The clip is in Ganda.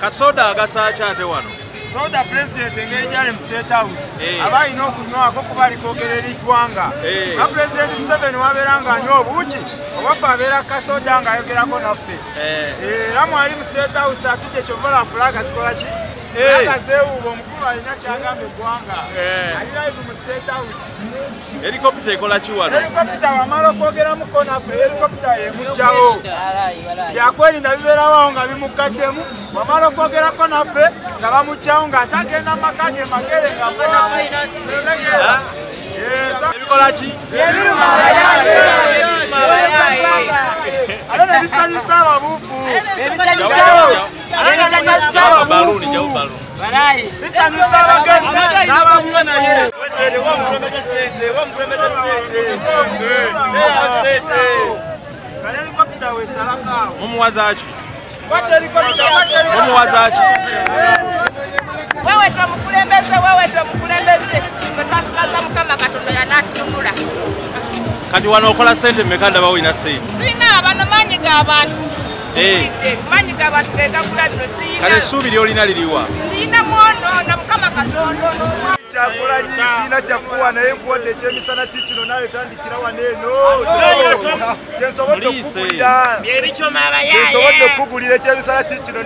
Kasoda agasacha ate wano. Soda president engeri gyali mu State House. Abalina okunywako kuba alikogerera eggwanga. Nga president Museveni wabeera ng'anywa obuugi, obwaffe abeera kasoda ng'ayogerako naffe. Era mwali mu State House atudde ekyovola fulaga zikola ki? Fulaga zeewuuba omukulu alina kyagamba eggwanga. Alina live mu State House. Helicopter ekola ki wano? Helicopter wamala okwogeramuko naffe helicopter yemugjawo. Byakwerinda bibeerawo nga bimukaddemu. Wamala okwogerako naffe nga bamugjawo nga agenda maka ge magere nga ebikola ki? ate ne bisanyusa ababuufu bisanyusa abagezi n'abamunaye helikopita wesalakaawo mumuwazaki? mumuwazaki wewe ndo mukulembeze twasigaza mukama katonda yanatutunula kati wano okola sente mmeka ndaba olina sente? sina bano manyi g'abantu manyi g'abantu gegagula bino sina kale essuubi lyolina liriwa? lina mwonoona mukama katonda kyakulanyi sina kyakuwa naye nkuwadde ekyemisana kikino nawe tandikira waneeno kyensobodde okukugulira ekyemisana kikino